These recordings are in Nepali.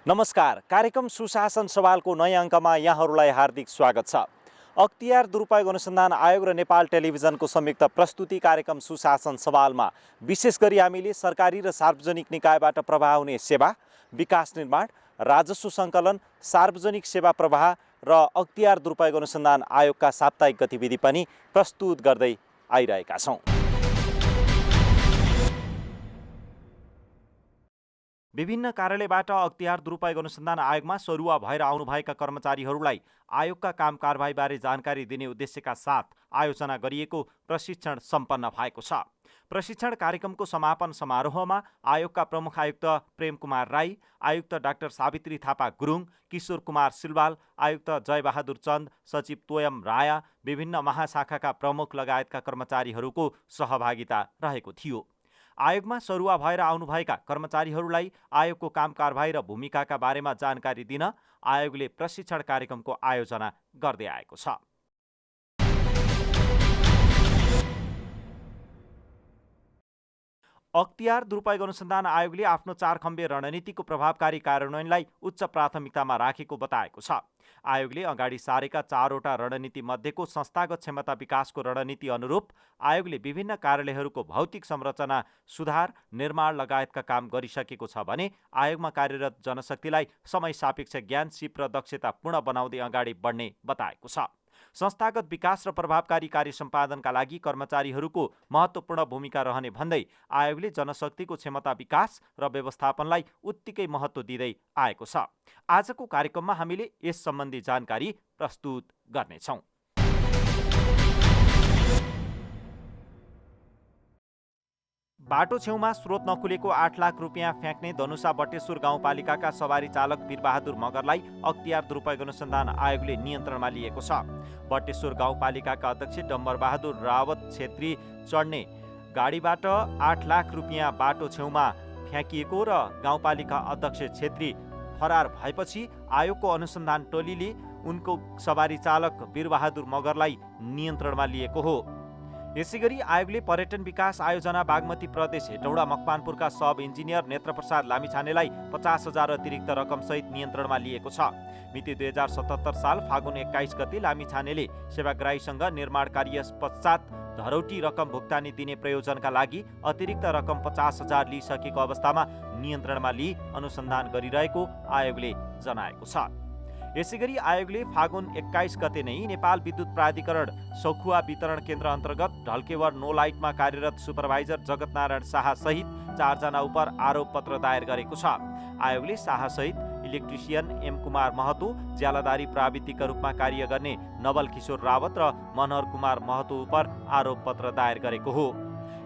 नमस्कार। कार्यक्रम सुशासन सवालको नयाँ अङ्कमा यहाँहरूलाई हार्दिक स्वागत छ। अख्तियार दुरुपयोग अनुसन्धान आयोग र नेपाल टेलिभिजनको संयुक्त प्रस्तुति कार्यक्रम सुशासन सवालमा विशेष गरी हामीले सरकारी र सार्वजनिक निकायबाट प्रवाह हुने सेवा, विकास निर्माण, राजस्व सङ्कलन, सार्वजनिक सेवा प्रवाह र अख्तियार दुरुपयोग अनुसन्धान आयोगका साप्ताहिक गतिविधि पनि प्रस्तुत गर्दै आइरहेका छौँ। विभिन्न कार्यालयबाट अख्तियार दुरुपयोग अनुसन्धान आयोगमा सरुवा भएर आउनुभएका कर्मचारीहरूलाई आयोगका काम कारबाहीबारे जानकारी दिने उद्देश्यका साथ आयोजना गरिएको प्रशिक्षण सम्पन्न भएको छ। प्रशिक्षण कार्यक्रमको समापन समारोहमा आयोगका प्रमुख आयुक्त प्रेम कुमार राई, आयुक्त डाक्टर सावित्री थापा गुरुङ, किशोर कुमार सिलवाल, आयुक्त जयबहादुर चन्द, सचिव तोयम राया, विभिन्न महाशाखाका प्रमुख लगायतका कर्मचारीहरूको सहभागिता रहेको थियो। आयोगमा सरुवा भएर आउनुभएका कर्मचारीहरूलाई आयोगको काम कारबाही र भूमिकाका बारेमा जानकारी दिन आयोगले प्रशिक्षण कार्यक्रमको आयोजना गर्दै आएको छ। अख्तियार दुरुपयोग अनुसन्धान आयोगले आफ्नो 4 खम्बे रणनीतिको प्रभावकारी कार्यान्वयनलाई उच्च प्राथमिकतामा राखेको बताएको छ। आयोगले अगाडि सारेका 4वटा रणनीति मध्येको संस्थागत क्षमता विकासको रणनीति अनुरूप आयोगले विभिन्न कार्यालयहरूको भौतिक संरचना सुधार, निर्माण लगायतका काम गरिसकेको छ भने आयोगमा कार्यरत जनशक्तिलाई समय सापेक्ष ज्ञान, सिप र दक्षतापूर्ण बनाउँदै अगाडि बढ्ने बताएको छ। संस्थागत विकास र प्रभावकारी कार्य सम्पादनका लागि कर्मचारीहरूको महत्त्वपूर्ण भूमिका रहने भन्दै आयोगले जनशक्तिको क्षमता विकास र व्यवस्थापनलाई उत्तिकै महत्त्व दिँदै आएको छ। आजको कार्यक्रममा हामीले यस सम्बन्धी जानकारी प्रस्तुत गर्नेछौँ। बाटो छेउमा स्रोत नखुलेको 8 लाख रुपियाँ फ्याँक्ने धनुषा बटेश्वर गाउँपालिकाका सवारी चालक वीरबहादुर मगरलाई अख्तियार दुरुपयोग अनुसन्धान आयोगले नियन्त्रणमा लिएको छ। बटेश्वर गाउँपालिकाका अध्यक्ष डम्बरबहादुर रावत छेत्री चढ्ने गाडीबाट 8 लाख रुपियाँ बाटो छेउमा फ्याँकिएको र गाउँपालिका अध्यक्ष छेत्री फरार भएपछि आयोगको अनुसन्धान टोलीले उनको सवारी चालक वीरबहादुर मगरलाई नियन्त्रणमा लिएको हो। यसैगरी आयोगले पर्यटन विकास आयोजना बागमती प्रदेश हेटौडा मकवानपुरका सब इन्जिनियर नेत्रप्रसाद लामिछानेलाई 50,000 अतिरिक्त रकमसहित नियन्त्रणमा लिएको छ। मिति 2077 साल फागुन 21 गते लामिछानेले सेवाग्राहीसँग निर्माण कार्य पश्चात धरौटी रकम भुक्तानी दिने प्रयोजनका लागि अतिरिक्त रकम 50,000 लिइसकेको अवस्थामा नियन्त्रणमा लिई अनुसन्धान गरिरहेको आयोगले जनाएको छ। यसैगरी आयोगले फागुन 21 गते नै नेपाल विद्युत प्राधिकरण सौखुवा वितरण केन्द्र अन्तर्गत ढल्केवर नो लाइटमा कार्यरत सुपरभाइजर जगतनारायण शाह सहित 4 जना उप आरोप पत्र दायर गरेको छ। आयोगले शाह सहित इलेक्ट्रिसियन एम कुमार महतो, ज्यालादारी प्राविधिकका रूपमा कार्य गर्ने नवल किशोर रावत र मनोहर कुमार महतो उप आरोप पत्र दायर गरेको हो।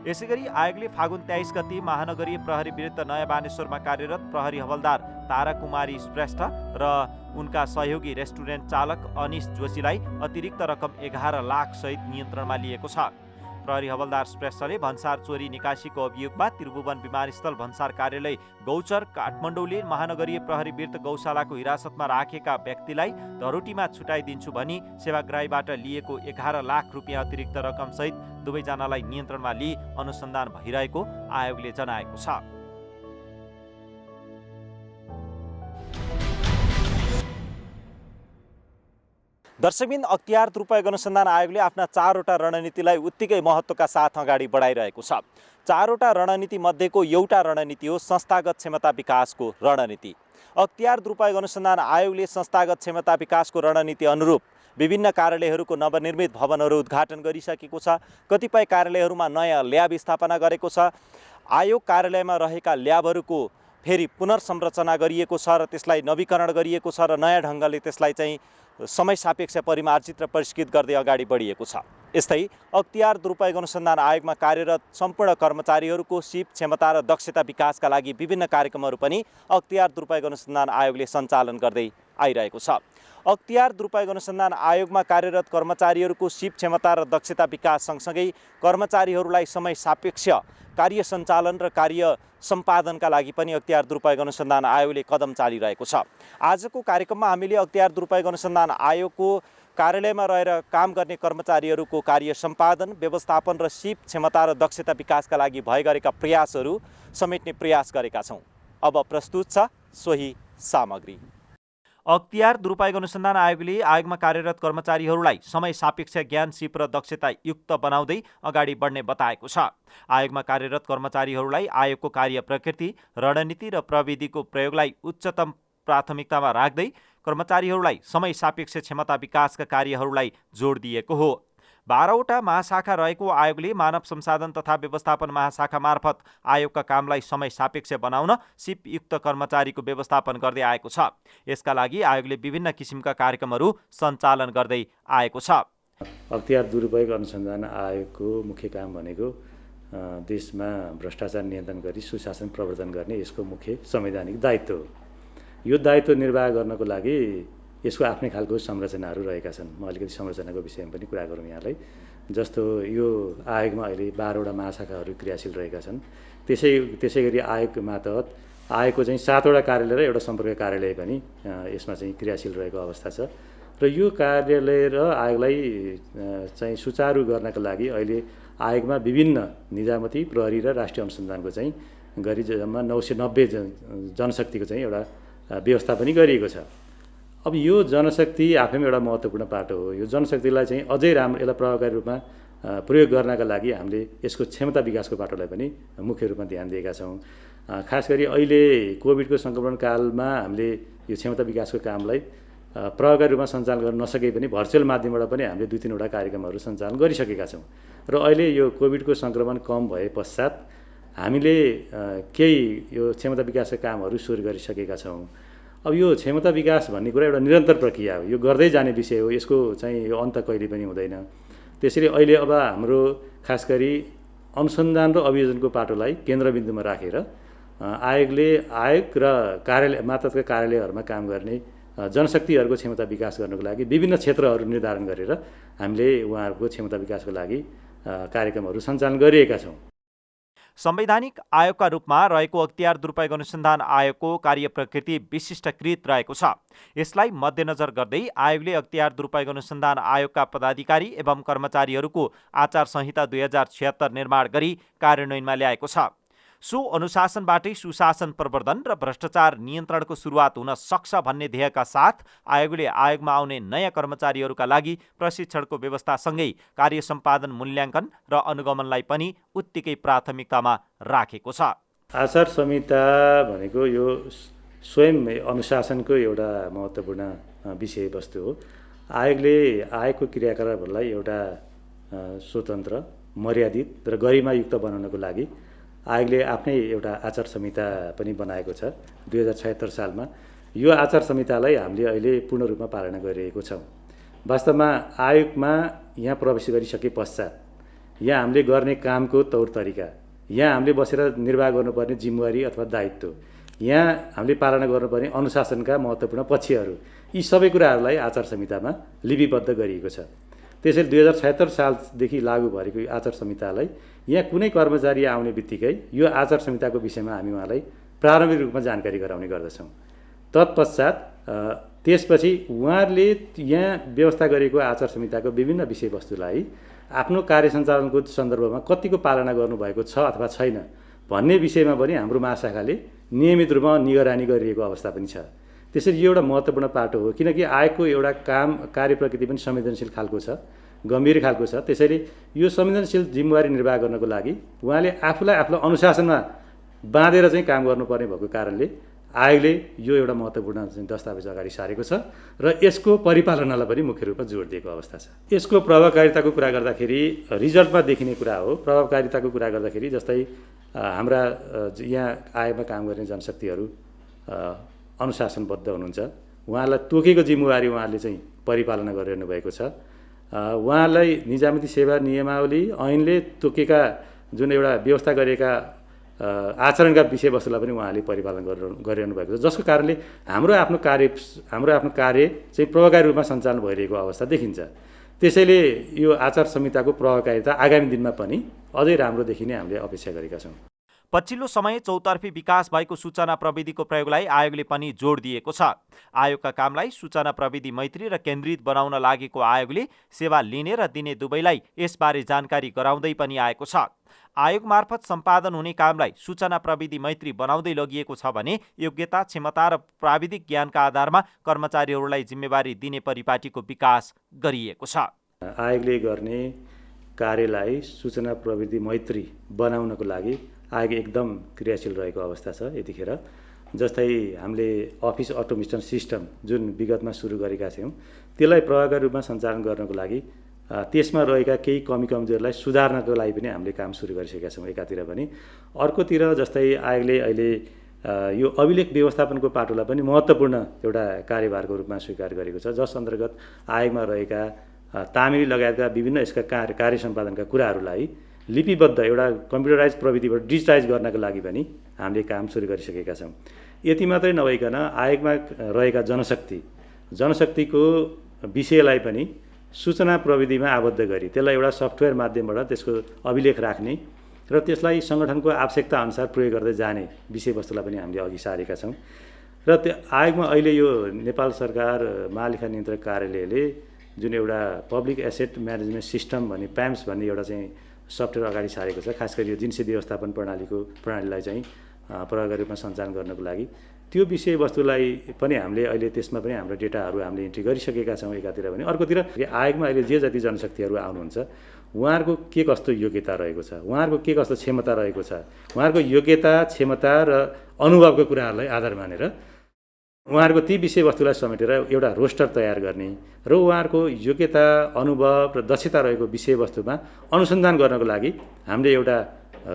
यसैगरी आयोगले फागुन 23 गते महानगरीय प्रहरी विरुद्ध नयाँ बानेश्वरमा कार्यरत प्रहरी हवलदार तारा कुमारी श्रेष्ठ र उनका सहयोगी रेस्टुरेन्ट चालक अनिश जोशीलाई अतिरिक्त रकम 11 लाख सहित नियन्त्रणमा लिएको छ। प्रहरी हवलदार श्रेष्ठले भन्सार चोरी निकासीको अभियोगमा त्रिभुवन विमानस्थल भन्सार कार्यालय गौचर काठमाडौँले महानगरीय प्रहरी विरुद्ध गौशालाको हिरासतमा राखेका व्यक्तिलाई धरोटीमा छुटाइदिन्छु भनी सेवाग्राहीबाट लिएको 11 लाख रुपियाँ अतिरिक्त रकम सहित दुवैजनालाई नियन्त्रणमा लिई अनुसन्धान भइरहेको आयोगले जनाएको छ। दर्शकबिन, अख्तियार दुरुपयोग अनुसन्धान आयोगले आफ्ना 4वटा रणनीतिलाई उत्तिकै महत्त्वका साथ अगाडि बढाइरहेको छ। 4वटा रणनीति मध्येको एउटा रणनीति हो संस्थागत क्षमता विकासको रणनीति। अख्तियार दुरुपयोग अनुसन्धान आयोगले संस्थागत क्षमता विकासको रणनीति अनुरूप विभिन्न कार्यालयहरूको नवनिर्मित भवनहरू उद्घाटन गरिसकेको छ। कतिपय कार्यालयहरूमा नयाँ ल्याब स्थापना गरेको छ। आयोग कार्यालयमा रहेका ल्याबहरूको फेरि पुनर्संरचना गरिएको छ र त्यसलाई नवीकरण गरिएको छ र नयाँ ढङ्गले त्यसलाई चाहिँ समय सापेक्ष परिमार्जित र परिष्कृत गर्दै अगाडि बढिएको छ। यस्तै अख्तियार दुरुपयोग अनुसन्धान आयोगमा कार्यरत सम्पूर्ण कर्मचारीहरूको सिप, क्षमता र दक्षता विकासका लागि विभिन्न कार्यक्रमहरू पनि अख्तियार दुरुपयोग अनुसन्धान आयोगले सञ्चालन गर्दै आइरहेको छ। अख्तियार दुरुपयोग अनुसन्धान आयोगमा कार्यरत कर्मचारीहरूको सिप, क्षमता र दक्षता विकास सँगसँगै कर्मचारीहरूलाई समय सापेक्ष कार्य सञ्चालन र कार्य सम्पादनका लागि पनि अख्तियार दुरुपयोग अनुसन्धान आयोगले कदम चालिरहेको छ। आजको कार्यक्रममा हामीले अख्तियार दुरुपयोग अनुसन्धान आयोगको कार्यालयमा रहेर काम गर्ने कर्मचारीहरूको कार्य सम्पादन, व्यवस्थापन र सिप, क्षमता र दक्षता विकासका लागि भए गरेका प्रयासहरू समेट्ने प्रयास गरेका छौँ। अब प्रस्तुत छ सोही सामग्री। अख्तियार दुरुपयोग अनुसन्धान आयोगले आयोगमा कार्यरत कर्मचारीहरूलाई समय सापेक्ष ज्ञान सिप र दक्षता युक्त बनाउँदै अगाडि बढ्ने बताएको छ। आयोगमा कार्यरत कर्मचारीहरूलाई आयोगको कार्य प्रकृति, रणनीति र प्रविधिको प्रयोगलाई उच्चतम प्राथमिकतामा राख्दै कर्मचारीहरूलाई समय सापेक्ष क्षमता विकासका कार्यहरूलाई जोड दिएको हो। 12वटा महाशाखा रहेको आयोगले मानव संसाधन तथा व्यवस्थापन महाशाखा मार्फत आयोगका कामलाई समय सापेक्ष बनाउन सिपयुक्त कर्मचारीको व्यवस्थापन गर्दै आएको छ। यसका लागि आयोगले विभिन्न किसिमका कार्यक्रमहरू सञ्चालन गर्दै आएको छ। अख्तियार दुरुपयोग अनुसन्धान आयोगको मुख्य काम भनेको देशमा भ्रष्टाचार नियन्त्रण गरी सुशासन प्रवर्धन गर्ने यसको मुख्य संवैधानिक दायित्व हो। यो दायित्व निर्वाह गर्नको लागि यसको आफ्नै खालको संरचनाहरू रहेका छन्। म अलिकति संरचनाको विषयमा पनि कुरा गरौँ यहाँलाई। जस्तो यो आयोगमा अहिले 12वटा महाशाखाहरू क्रियाशील रहेका छन्। त्यसै गरी आयोग मातहत आयोगको चाहिँ 7वटा कार्यालय र एउटा सम्पर्क कार्यालय पनि यसमा चाहिँ क्रियाशील रहेको अवस्था छ। र यो कार्यालय र आयोगलाई चाहिँ सुचारू गर्नका लागि अहिले आयोगमा विभिन्न निजामती, प्रहरी र राष्ट्रिय अनुसन्धानको चाहिँ गरी जम्मा 990 जनशक्तिको चाहिँ एउटा व्यवस्था पनि गरिएको छ। अब यो जनशक्ति आफैमा एउटा महत्त्वपूर्ण पाटो हो। यो जनशक्तिलाई चाहिँ अझै राम्रो यसलाई प्रभावकारी रूपमा प्रयोग गर्नका लागि हामीले यसको क्षमता विकासको पाटोलाई पनि मुख्य रूपमा ध्यान दिएका छौँ। खास गरी अहिले कोभिडको सङ्क्रमण कालमा हामीले यो क्षमता विकासको कामलाई प्रभावकारी रूपमा सञ्चालन गर्न नसके पनि भर्चुअल माध्यमबाट पनि हामीले 2-3वटा कार्यक्रमहरू सञ्चालन गरिसकेका छौँ। र अहिले यो कोभिडको सङ्क्रमण कम भए पश्चात हामीले केही यो क्षमता विकासका कामहरू सुरु गरिसकेका छौँ। अब यो क्षमता विकास भन्ने कुरा एउटा निरन्तर प्रक्रिया हो। यो गर्दै जाने विषय हो। यसको चाहिँ यो अन्त कहिले पनि हुँदैन। त्यसैले अहिले अब हाम्रो खास गरी अनुसन्धान र अभियोजनको पाटोलाई केन्द्रबिन्दुमा राखेर आयोगले आयोग र कार्यालय मातहतका कार्यालयहरूमा काम गर्ने जनशक्तिहरूको क्षमता विकास गर्नको लागि विभिन्न क्षेत्रहरू निर्धारण गरेर हामीले उहाँहरूको क्षमता विकासको लागि कार्यक्रमहरू सञ्चालन गरिएका छौँ। संवैधानिक आयोगका रूपमा रहेको अख्तियार दुरुपयोग अनुसन्धान आयोगको कार्य प्रकृति विशिष्टकृत रहेको छ। यसलाई मध्यनजर गर्दै आयोगले अख्तियार दुरुपयोग अनुसन्धान आयोगका पदाधिकारी एवं कर्मचारीहरूको आचार संहिता 2076 निर्माण गरी कार्यान्वयनमा ल्याएको छ। सो अनुशासनबाटै सुशासन प्रवर्धन र भ्रष्टाचार नियन्त्रणको सुरुवात हुन सक्छ भन्ने ध्येयका साथ आयोगले आयोगमा आउने नयाँ कर्मचारीहरूका लागि प्रशिक्षणको व्यवस्थासँगै कार्य सम्पादन मूल्याङ्कन र अनुगमनलाई पनि उत्तिकै प्राथमिकतामा राखेको छ। आचार संहिता भनेको यो स्वयं अनुशासनको एउटा महत्त्वपूर्ण विषयवस्तु हो। आयोगले आयोगको क्रियाकलापहरूलाई एउटा स्वतन्त्र, मर्यादित र गरिमायुक्त बनाउनको लागि आयोगले आफ्नै एउटा आचार संहिता पनि बनाएको छ 2076 सालमा। यो आचार संहितालाई हामीले अहिले पूर्ण रूपमा पालना गरिरहेको छौँ। वास्तवमा आयोगमा यहाँ प्रवेश गरिसके पश्चात यहाँ हामीले गर्ने कामको तौर तरिका, यहाँ हामीले बसेर निर्वाह गर्नुपर्ने जिम्मेवारी अथवा दायित्व, यहाँ हामीले पालना गर्नुपर्ने अनुशासनका महत्त्वपूर्ण पक्षहरू, यी सबै कुराहरूलाई आचार संहितामा लिपिबद्ध गरिएको छ। त्यसैले 2076 सालदेखि लागू भएको आचार संहितालाई यहाँ कुनै कर्मचारी आउने बित्तिकै यो आचार संहिताको विषयमा हामी उहाँलाई प्रारम्भिक रूपमा जानकारी गराउने गर्दछौँ। तत्पश्चात त्यसपछि उहाँहरूले यहाँ व्यवस्था गरेको आचार संहिताको विभिन्न विषयवस्तुलाई आफ्नो कार्य सञ्चालनको सन्दर्भमा कतिको पालना गर्नुभएको छ अथवा छैन भन्ने विषयमा पनि हाम्रो महाशाखाले नियमित रूपमा निगरानी गरिरहेको अवस्था पनि छ। त्यसैले यो एउटा महत्त्वपूर्ण पाटो हो, किनकि आयोगको एउटा कार्य प्रकृति पनि संवेदनशील खालको छ, गम्भीर खालको छ। त्यसैले यो संवेदनशील जिम्मेवारी निर्वाह गर्नको लागि उहाँले आफूलाई अनुशासनमा बाँधेर चाहिँ काम गर्नुपर्ने भएको कारणले आयोगले यो एउटा महत्त्वपूर्ण दस्तावेज अगाडि सारेको छ र यसको परिपालनालाई पनि मुख्य रूपमा जोड दिएको अवस्था छ। यसको प्रभावकारिताको कुरा गर्दाखेरि रिजल्टमा देखिने कुरा हो। प्रभावकारिताको कुरा गर्दाखेरि जस्तै हाम्रा यहाँ आयोगमा काम गर्ने जनशक्तिहरू अनुशासनबद्ध हुनुहुन्छ। उहाँलाई तोकेको जिम्मेवारी उहाँहरूले चाहिँ परिपालना गरिरहनु भएको छ। उहाँलाई निजामती सेवा नियमावली ऐनले तोकेका जुन एउटा व्यवस्था गरेका आचरणका विषयवस्तुलाई पनि उहाँले परिपालन गरिरहनु भएको छ, जसको कारणले हाम्रो आफ्नो कार्य चाहिँ प्रभावकारी रूपमा सञ्चालन भइरहेको अवस्था देखिन्छ। त्यसैले यो आचार संहिताको प्रभावकारिता आगामी दिनमा पनि अझै राम्रो देखिने हामीले अपेक्षा गरेका छौँ। पछिल्लो समय चौतर्फी विकास भएको सूचना प्रविधिको प्रयोगलाई आयोगले पनि जोड दिएको छ। आयोगका कामलाई सूचना प्रविधि मैत्री र केन्द्रित बनाउन लागेको आयोगले सेवा लिने र दिने दुवैलाई यसबारे जानकारी गराउँदै पनि आएको छ। आयोग मार्फत सम्पादन हुने कामलाई सूचना प्रविधि मैत्री बनाउँदै लगिएको छ भने योग्यता, क्षमता र प्राविधिक ज्ञानका आधारमा कर्मचारीहरूलाई जिम्मेवारी दिने परिपाटीको विकास गरिएको छ। आयोगले गर्ने कार्यलाई सूचना प्रविधि मैत्री बनाउनको लागि आयोग एकदम क्रियाशील रहेको अवस्था छ। यतिखेर जस्तै हामीले अफिस अटोमेसन सिस्टम जुन विगतमा सुरु गरेका थियौँ त्यसलाई प्रभावकारी रूपमा सञ्चालन गर्नको लागि त्यसमा रहेका केही कमी कमजोरीलाई सुधार्नको लागि पनि हामीले काम सुरु गरिसकेका छौँ एकातिर भने। अर्कोतिर जस्तै आयोगले अहिले यो अभिलेख व्यवस्थापनको पाटोलाई पनि महत्त्वपूर्ण एउटा कार्यभारको रूपमा स्वीकार गरेको छ, जस अन्तर्गत आयोगमा रहेका तामेरी लगायतका विभिन्न यसका कार्य सम्पादनका कुराहरूलाई लिपिबद्ध एउटा कम्प्युटराइज प्रविधिबाट डिजिटाइज गर्नका लागि पनि हामीले काम सुरु गरिसकेका छौँ। यति मात्रै नभइकन आयोगमा रहेका जनशक्तिको विषयलाई पनि सूचना प्रविधिमा आबद्ध गरी त्यसलाई एउटा सफ्टवेयर माध्यमबाट त्यसको अभिलेख राख्ने र त्यसलाई सङ्गठनको आवश्यकता अनुसार प्रयोग गर्दै जाने विषयवस्तुलाई पनि हामीले अघि सारेका छौँ। र त्यो आयोगमा अहिले यो नेपाल सरकार महालेखा नियन्त्रक कार्यालयले जुन एउटा पब्लिक एसेट म्यानेजमेन्ट सिस्टम भन्ने प्याम्स भन्ने एउटा चाहिँ सफ्टवेयर अगाडि सारेको छ, खास गरी यो जिन्सी व्यवस्थापन प्रणालीलाई चाहिँ प्रभावकारी रूपमा सञ्चालन गर्नको लागि त्यो विषयवस्तुलाई पनि हामीले अहिले त्यसमा पनि हाम्रो डेटाहरू हामीले इन्ट्री गरिसकेका छौँ एकातिर भने। अर्कोतिर आयोगमा अहिले जे जति जनशक्तिहरू आउनुहुन्छ उहाँहरूको के कस्तो योग्यता रहेको छ, उहाँहरूको के कस्तो क्षमता रहेको छ, उहाँहरूको योग्यता, क्षमता र अनुभवको कुराहरूलाई आधार मानेर उहाँहरूको ती विषयवस्तुलाई समेटेर एउटा रोस्टर तयार गर्ने र उहाँहरूको योग्यता, अनुभव र दक्षता रहेको विषयवस्तुमा अनुसन्धान गर्नको लागि हामीले एउटा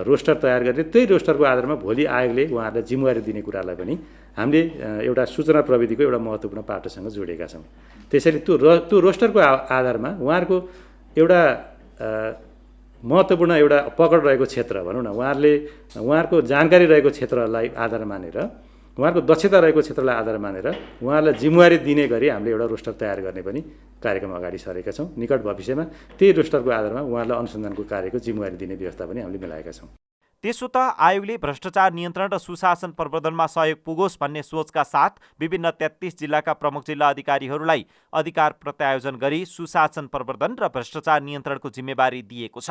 रोस्टर तयार गर्ने, त्यही रोस्टरको आधारमा भोलि आयोगले उहाँहरूलाई जिम्मेवारी दिने कुरालाई पनि हामीले एउटा सूचना प्रविधिको एउटा महत्त्वपूर्ण पाटोसँग जोडेका छौँ। त्यसैले त्यो रोस्टरको आधारमा उहाँहरूको एउटा महत्त्वपूर्ण एउटा पकड रहेको क्षेत्र भनौँ न, उहाँहरूको जानकारी रहेको क्षेत्रलाई आधार मानेर, उहाँहरूको दक्षता रहेको क्षेत्रलाई आधार मानेर उहाँहरूलाई जिम्मेवारी दिने गरी हामीले एउटा रोस्टर तयार गर्ने पनि कार्यक्रम अगाडि सरेका छौँ। निकट भविष्यमा त्यही रोस्टरको आधारमा उहाँहरूलाई अनुसन्धानको कार्यको जिम्मेवारी दिने व्यवस्था पनि हामीले मिलाएका छौँ। त्यसो त आयोगले भ्रष्टाचार नियन्त्रण र सुशासन प्रवर्धनमा सहयोग पुगोस् भन्ने सोचका साथ विभिन्न 33 जिल्लाका प्रमुख जिल्ला अधिकारीहरूलाई अधिकार प्रत्यायोजन गरी सुशासन प्रवर्धन र भ्रष्टाचार नियन्त्रणको जिम्मेवारी दिएको छ।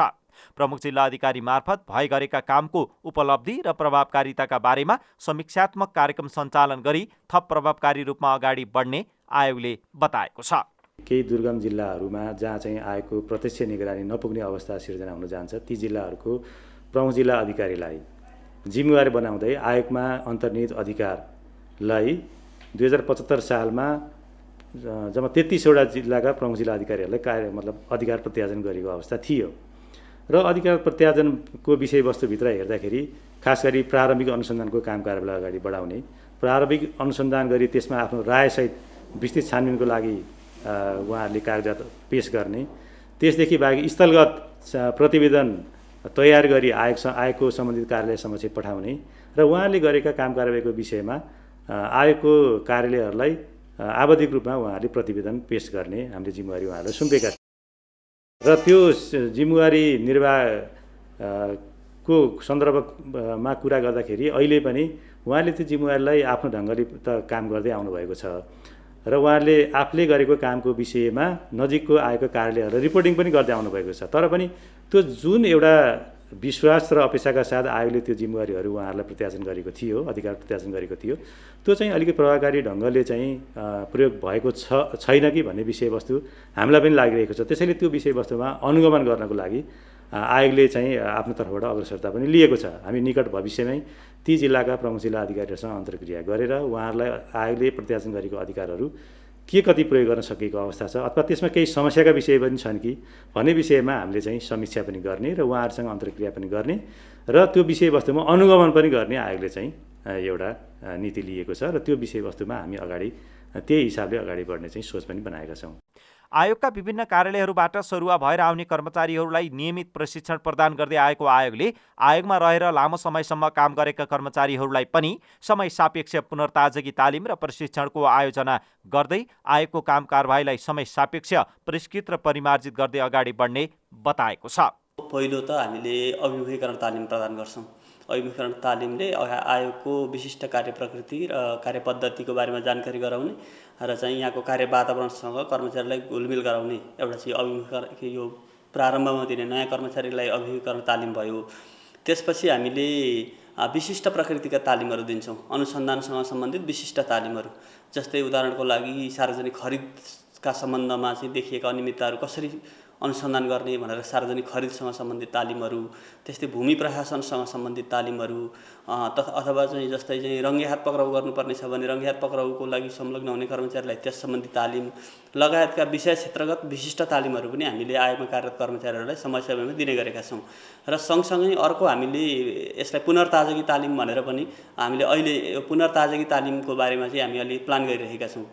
प्रमुख जिल्ला अधिकारी मार्फत भए गरेका कामको उपलब्धि र प्रभावकारिताका बारेमा समीक्षात्मक कार्यक्रम सञ्चालन गरी थप प्रभावकारी रूपमा अगाडि बढ्ने आयोगले बताएको छ। केही दुर्गम जिल्लाहरूमा जहाँ चाहिँ आयोगको प्रत्यक्ष निगरानी नपुग्ने अवस्था सिर्जना हुन जान्छ ती जिल्लाहरूको प्रमुख जिल्ला अधिकारीलाई जिम्मेवारी बनाउँदै आयोगमा अन्तर्निहित अधिकारलाई 2075 सालमा जम्मा 33वटा जिल्लाका प्रमुख जिल्ला अधिकारीहरूलाई अधिकार प्रत्यायोजन गरेको अवस्था थियो। र अधिकार प्रत्यायोजनको विषयवस्तुभित्र हेर्दाखेरि खास गरी प्रारम्भिक अनुसन्धानको काम कार्यलाई अगाडि बढाउने, प्रारम्भिक अनुसन्धान गरी त्यसमा आफ्नो रायसहित विस्तृत छानबिनको लागि उहाँहरूले कागजात पेश गर्ने, त्यसदेखि बाहेक स्थलगत प्रतिवेदन तयार गरी आयोगको सम्बन्धित कार्यालय समक्ष पठाउने र उहाँले गरेका काम कारबाहीको विषयमा आयोगको कार्यालयहरूलाई आवधिक रूपमा उहाँहरूले प्रतिवेदन पेश गर्ने हामीले जिम्मेवारी उहाँहरूलाई सुम्पेका छौँ। र त्यो जिम्मेवारी निर्वाहको सन्दर्भमा कुरा गर्दाखेरि अहिले पनि उहाँले त्यो जिम्मेवारीलाई आफ्नो ढङ्गले त काम गर्दै आउनुभएको छ र उहाँहरूले आफूले गरेको कामको विषयमा नजिकको आएको कार्यालयहरूलाई रिपोर्टिङ पनि गर्दै आउनुभएको छ। तर पनि त्यो जुन एउटा विश्वास र अपेक्षाका साथ आयोगले त्यो जिम्मेवारीहरू उहाँहरूलाई प्रत्यायोजन गरेको थियो, अधिकार प्रत्यायोजन गरेको थियो, त्यो चाहिँ अलिकति प्रभावकारी ढङ्गले चाहिँ प्रयोग भएको छैन कि भन्ने विषयवस्तु हामीलाई पनि लागिरहेको छ। त्यसैले त्यो विषयवस्तुमा अनुगमन गर्नको लागि आयोगले चाहिँ आफ्नो तर्फबाट अग्रसरता पनि लिएको छ। हामी निकट भविष्यमै ती जिल्लाका प्रमुख जिल्ला अधिकारीहरूसँग अन्तर्क्रिया गरेर उहाँहरूलाई आयोगले प्रत्यायोजन गरेको अधिकारहरू के कति प्रयोग गर्न सकेको अवस्था छ अथवा त्यसमा केही समस्याका विषय पनि छन् कि भन्ने विषयमा हामीले चाहिँ समीक्षा पनि गर्ने र उहाँहरूसँग अन्तर्क्रिया पनि गर्ने र त्यो विषयवस्तुमा अनुगमन पनि गर्ने आयोगले चाहिँ एउटा नीति लिएको छ र त्यो विषयवस्तुमा हामी अगाडि त्यही हिसाबले अगाडि बढ्ने चाहिँ सोच पनि बनाएका छौँ। आयोगका विभिन्न कार्यालयहरूबाट सरुवा भएर आउने कर्मचारीहरूलाई नियमित प्रशिक्षण प्रदान गर्दै आएको आयोगले आयोगमा रहेर लामो समयसम्म काम गरेका कर्मचारीहरूलाई पनि समय सापेक्ष पुनर्ताजगी तालिम र प्रशिक्षणको आयोजना गर्दै आयोगको काम कारबाहीलाई समय सापेक्ष परिष्कृत र परिमार्जित गर्दै अगाडि बढ्ने बताएको छ। पहिलो त हामीले अभिमुखीकरण तालिम प्रदान गर्छौँ। अभिमुखीकरण तालिमले आयोगको विशिष्ट कार्य प्रकृति र कार्यपद्धतिको बारेमा जानकारी गराउने र चाहिँ यहाँको कार्य वातावरणसँग कर्मचारीलाई घुलमिल गराउने एउटा चाहिँ अभिमुखीकरण यो प्रारम्भमा दिने नयाँ कर्मचारीलाई अभिमुखीकरण तालिम भयो। त्यसपछि हामीले विशिष्ट प्रकृतिका तालिमहरू दिन्छौँ, अनुसन्धानसँग सम्बन्धित विशिष्ट तालिमहरू। जस्तै उदाहरणको लागि सार्वजनिक खरिदका सम्बन्धमा चाहिँ देखिएका अनियमितताहरू कसरी अनुसन्धान गर्ने भनेर सार्वजनिक खरिदसँग सम्बन्धित तालिमहरू, त्यस्तै भूमि प्रशासनसँग सम्बन्धित तालिमहरू, अथवा चाहिँ जस्तै चाहिँ रङ्गे हात पक्राउ गर्नुपर्ने छ भने रङ्गे हात पक्राउको लागि संलग्न हुने कर्मचारीलाई त्यस सम्बन्धी तालिम लगायतका विषय क्षेत्रगत विशिष्ट तालिमहरू पनि हामीले आयोगमा कार्यरत कर्मचारीहरूलाई समय समयमा दिने गरेका छौँ। र सँगसँगै अर्को हामीले यसलाई पुनर्ताजगी तालिम भनेर पनि हामीले अहिले यो पुनर्ताजगी तालिमको बारेमा चाहिँ हामी अलि प्लान गरिरहेका छौँ।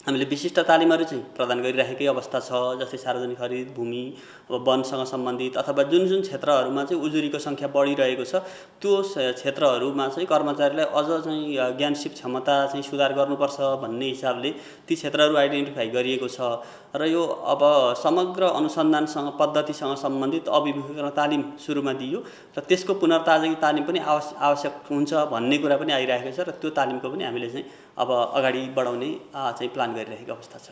हामीले विशिष्ट तालिमहरू चाहिँ प्रदान गरिरहेकै अवस्था छ, जस्तै सार्वजनिक खरिद, भूमि, वनसँग सम्बन्धित अथवा जुन जुन क्षेत्रहरूमा चाहिँ उजुरीको सङ्ख्या बढिरहेको छ त्यो क्षेत्रहरूमा चाहिँ कर्मचारीलाई अझ चाहिँ ज्ञानसिप क्षमता चाहिँ सुधार गर्नुपर्छ भन्ने हिसाबले ती क्षेत्रहरू आइडेन्टिफाई गरिएको छ। र यो अब समग्र अनुसन्धानसँग पद्धतिसँग सम्बन्धित अभिमुखीकरण तालिम सुरुमा दियो र त्यसको पुनर्ताजगी तालिम पनि आवश्यक हुन्छ भन्ने कुरा पनि आइरहेको छ र त्यो तालिमको पनि हामीले चाहिँ अब अगाडि बढाउने चाहिँ प्लान गरिरहेको अवस्था छ।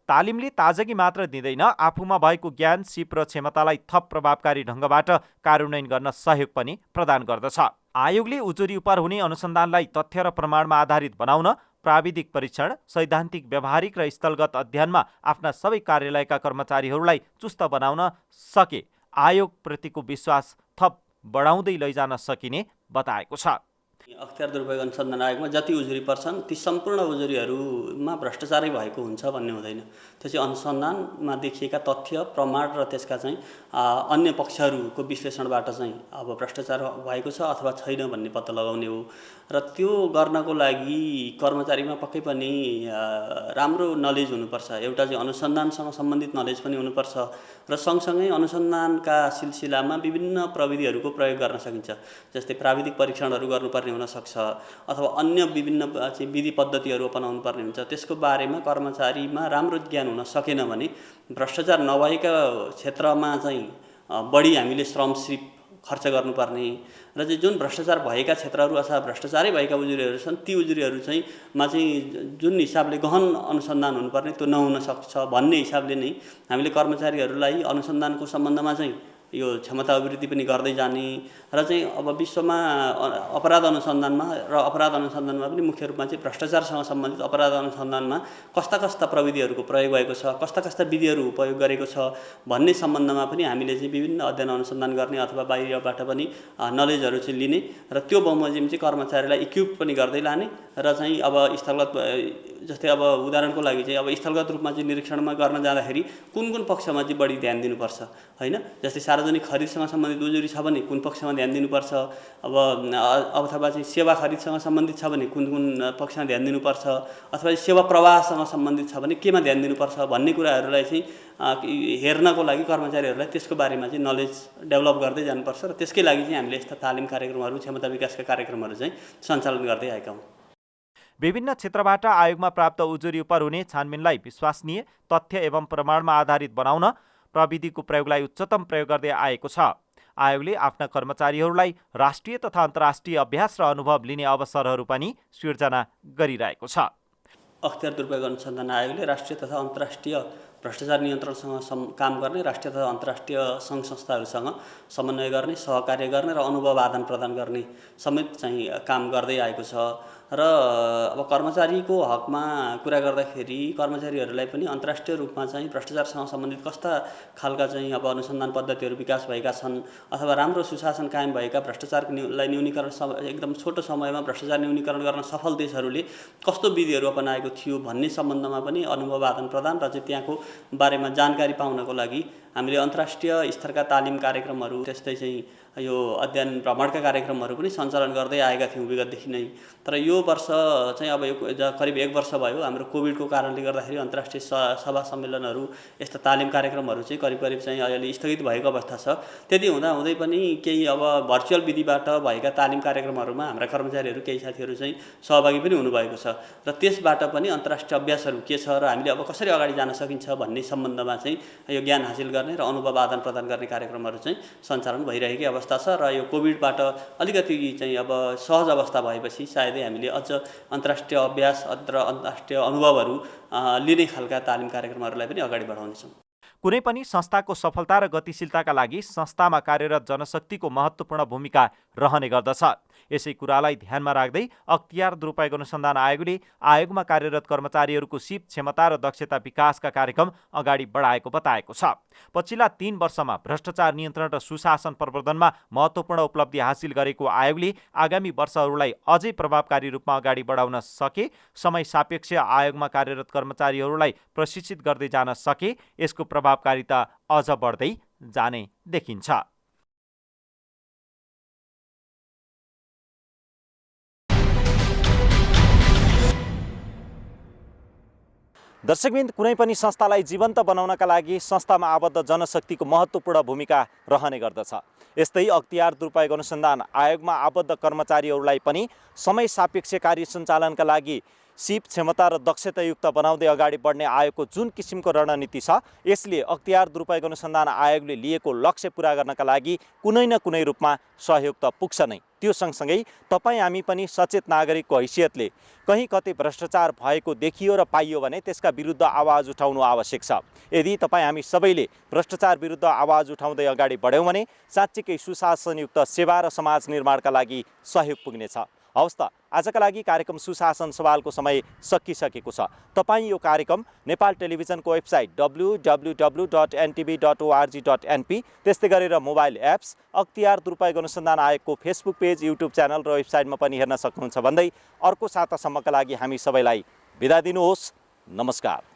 तालिमले ताजगी मात्र दिँदैन, आफूमा भएको ज्ञान, सिप र क्षमतालाई थप प्रभावकारी ढङ्गबाट कार्यान्वयन गर्न सहयोग पनि प्रदान गर्दछ। आयोगले उजुरी उपर हुने अनुसन्धानलाई तथ्य र प्रमाणमा आधारित बनाउन प्राविधिक परीक्षण, सैद्धान्तिक, व्यावहारिक र स्थलगत अध्ययनमा आफ्ना सबै कार्यालयका कर्मचारीहरूलाई चुस्त बनाउन सके आयोगप्रतिको विश्वास थप बढाउँदै लैजान सकिने बताएको छ। अख्तियार दुरुपयोग अनुसन्धान आयोगमा जति उजुरी पर्छन् ती सम्पूर्ण उजुरीहरूमा भ्रष्टाचारै भएको हुन्छ भन्ने हुँदैन। त्यो चाहिँ अनुसन्धानमा देखिएका तथ्य, प्रमाण र त्यसका चाहिँ अन्य पक्षहरूको विश्लेषणबाट चाहिँ अब भ्रष्टाचार भएको छ अथवा छैन भन्ने पत्ता लगाउने हो। र त्यो गर्नको लागि कर्मचारीमा पक्कै पनि राम्रो नलेज हुनुपर्छ। एउटा चाहिँ अनुसन्धानसँग सम्बन्धित नलेज पनि हुनुपर्छ र सँगसँगै अनुसन्धानका सिलसिलामा विभिन्न प्रविधिहरूको प्रयोग गर्न सकिन्छ। जस्तै प्राविधिक परीक्षणहरू गर्नुपर्ने हुनसक्छ अथवा अन्य विभिन्न चाहिँ विधि पद्धतिहरू अपनाउनु पर्ने हुन्छ। त्यसको बारेमा कर्मचारीमा राम्रो ज्ञान हुन सकेन भने भ्रष्टाचार नभएका क्षेत्रमा चाहिँ बढी हामीले श्रमसिप खर्च गर्नुपर्ने र चाहिँ जुन भ्रष्टाचार भएका क्षेत्रहरू अथवा भ्रष्टाचारै भएका उजुरीहरू छन् ती उजुरीहरू चाहिँ जुन हिसाबले गहन अनुसन्धान हुनुपर्ने त्यो नहुन सक्छ भन्ने हिसाबले नै हामीले कर्मचारीहरूलाई अनुसन्धानको सम्बन्धमा चाहिँ यो क्षमता अभिवृद्धि पनि गर्दै जाने र चाहिँ अब विश्वमा अपराध अनुसन्धानमा पनि मुख्य रूपमा चाहिँ भ्रष्टाचारसँग सम्बन्धित अपराध अनुसन्धानमा कस्ता कस्ता प्रविधिहरूको प्रयोग भएको छ, कस्ता कस्ता विधिहरू उपयोग गरेको छ भन्ने सम्बन्धमा पनि हामीले चाहिँ विभिन्न अध्ययन अनुसन्धान गर्ने अथवा बाहिरबाट पनि नलेजहरू चाहिँ लिने र त्यो बमोजिम चाहिँ कर्मचारीलाई इक्विप पनि गर्दै लाने र चाहिँ अब स्थलगत जस्तै अब उदाहरणको लागि चाहिँ अब स्थलगत रूपमा चाहिँ निरीक्षणमा गर्न जाँदाखेरि कुन कुन पक्षमा चाहिँ बढी ध्यान दिनुपर्छ हैन। जस्तै सार्वजनिक खरिदसँग सम्बन्धित उजुरी छ भने कुन पक्षमा ध्यान दिनुपर्छ, अब अथवा चाहिँ सेवा खरिदसँग सम्बन्धित छ भने कुन कुन पक्षमा ध्यान दिनुपर्छ, अथवा सेवा प्रवाहसँग सम्बन्धित छ भने केमा ध्यान दिनुपर्छ भन्ने कुराहरूलाई चाहिँ हेर्नको लागि कर्मचारीहरूलाई त्यसको बारेमा चाहिँ नलेज डेभलप गर्दै जानुपर्छ र त्यसकै लागि चाहिँ हामीले यस्ता तालिम कार्यक्रमहरू, क्षमता विकासका कार्यक्रमहरू चाहिँ सञ्चालन गर्दै आएका हौँ। विभिन्न क्षेत्रबाट आयोगमा प्राप्त उजुरी उपर हुने छानबिनलाई विश्वसनीय, तथ्य एवं प्रमाणमा आधारित बनाउन प्रविधिको प्रयोगलाई उच्चतम प्रयोग गर्दै आएको छ। आयोगले आफ्ना कर्मचारीहरूलाई राष्ट्रिय तथा अन्तर्राष्ट्रिय अभ्यास र अनुभव लिने अवसरहरू पनि सिर्जना गरिरहेको छ। अख्तियार दुरुपयोग अनुसन्धान आयोगले राष्ट्रिय तथा अन्तर्राष्ट्रिय भ्रष्टाचार नियन्त्रणसँग काम गर्ने, राष्ट्रिय तथा अन्तर्राष्ट्रिय सङ्घ संस्थाहरूसँग समन्वय गर्ने, सहकार्य गर्ने र अनुभव आदान प्रदान गर्ने समेत चाहिँ काम गर्दै आएको छ। र अब कर्मचारीको हकमा कुरा गर्दाखेरि कर्मचारीहरूलाई पनि अन्तर्राष्ट्रिय रूपमा चाहिँ भ्रष्टाचारसँग सम्बन्धित कस्ता खालका चाहिँ अब अनुसन्धान पद्धतिहरू विकास भएका छन् अथवा राम्रो सुशासन कायम भएका भ्रष्टाचारलाई न्यूनीकरण एकदम छोटो समयमा भ्रष्टाचार न्यूनीकरण गर्न सफल देशहरूले कस्तो विधिहरू अपनाएको थियो भन्ने सम्बन्धमा पनि अनुभव आदान प्रदान र चाहिँ त्यहाँको बारेमा जानकारी पाउनको लागि हामीले अन्तर्राष्ट्रिय स्तरका तालिम कार्यक्रमहरू, त्यस्तै चाहिँ यो अध्ययन भ्रमणका कार्यक्रमहरू पनि सञ्चालन गर्दै आएका थियौँ विगतदेखि नै। तर यो वर्ष चाहिँ अब यो करिब 1 वर्ष भयो हाम्रो कोभिडको कारणले गर्दाखेरि अन्तर्राष्ट्रिय सभा सम्मेलनहरू, यस्ता तालिम कार्यक्रमहरू चाहिँ करिब चाहिँ अहिले स्थगित भएको अवस्था छ। त्यति हुँदै पनि केही अब भर्चुअल विधिबाट भएका तालिम कार्यक्रमहरूमा हाम्रा कर्मचारीहरू केही साथीहरू चाहिँ सहभागी पनि हुनुभएको छ र त्यसबाट पनि अन्तर्राष्ट्रिय अभ्यासहरू के छ र हामीले अब कसरी अगाडि जान सकिन्छ भन्ने सम्बन्धमा चाहिँ यो ज्ञान हासिल गर्ने र अनुभव आदान प्रदान गर्ने कार्यक्रमहरू चाहिँ सञ्चालन भइरहेकै अवस्था अवस्था छ र यो कोभिडबाट अलिकति चाहिँ अब सहज अवस्था भएपछि सायदै हामीले अझ अन्तर्राष्ट्रिय अभ्यास अन्तर्राष्ट्रिय अनुभवहरू लिने खालका तालिम कार्यक्रमहरूलाई पनि अगाडि बढाउनेछौँ। कुनै पनि संस्थाको सफलता र गतिशीलताका लागि संस्थामा कार्यरत जनशक्तिको महत्त्वपूर्ण भूमिका रहने गर्दछ। यसै कुरालाई ध्यानमा राख्दै अख्तियार दुरुपयोग अनुसन्धान आयोगले आयोगमा कार्यरत कर्मचारीहरूको सिप क्षमता र दक्षता विकासका कार्यक्रम अगाडि बढाएको बताएको छ। पछिल्ला 3 वर्षमा भ्रष्टाचार नियन्त्रण र सुशासन प्रवर्धनमा महत्त्वपूर्ण उपलब्धि हासिल गरेको आयोगले आगामी वर्षहरूलाई अझै प्रभावकारी रूपमा अगाडि बढाउन सके, समय सापेक्ष आयोगमा कार्यरत कर्मचारीहरूलाई प्रशिक्षित गर्दै जान सके, यसको प्रभावकारिता अझ बढ्दै जाने देखिन्छ। दर्शकवृन्द, कुनै पनि संस्थालाई जीवन्त बनाउनका लागि संस्थामा आबद्ध जनशक्तिको महत्त्वपूर्ण भूमिका रहने गर्दछ। यस्तै अख्तियार दुरुपयोग अनुसन्धान आयोगमा आबद्ध कर्मचारीहरूलाई पनि समय सापेक्ष कार्य सञ्चालनका लागि सिप क्षमता र दक्षतायुक्त बनाउँदै अगाडि बढ्ने आयोगको जुन किसिमको रणनीति छ, यसले अख्तियार दुरुपयोग अनुसन्धान आयोगले लिएको लक्ष्य पूरा गर्नका लागि कुनै न कुनै रूपमा सहयोग त पुग्छ नै। त्यो सँगसँगै तपाईँ हामी पनि सचेत नागरिकको हैसियतले कहीँ कतै भ्रष्टाचार भएको देखियो र पाइयो भने त्यसका विरुद्ध आवाज उठाउनु आवश्यक छ। यदि तपाईँ हामी सबैले भ्रष्टाचार विरुद्ध आवाज उठाउँदै अगाडि बढ्यौँ भने साँच्चीकै सुशासनयुक्त सेवा र समाज निर्माणका लागि सहयोग पुग्नेछ। हवस् त, आजका लागि कार्यक्रम सुशासन सवालको समय सकिसकेको छ। तपाईँ यो कार्यक्रम नेपाल टेलिभिजनको वेबसाइट www.ntv.org.np, त्यस्तै गरेर मोबाइल एप्स, अख्तियार दुरुपयोग अनुसन्धान आयोगको फेसबुक पेज, युट्युब च्यानल र वेबसाइटमा पनि हेर्न सक्नुहुन्छ भन्दै अर्को सातासम्मका लागि हामी सबैलाई बिदा दिनुहोस्। नमस्कार।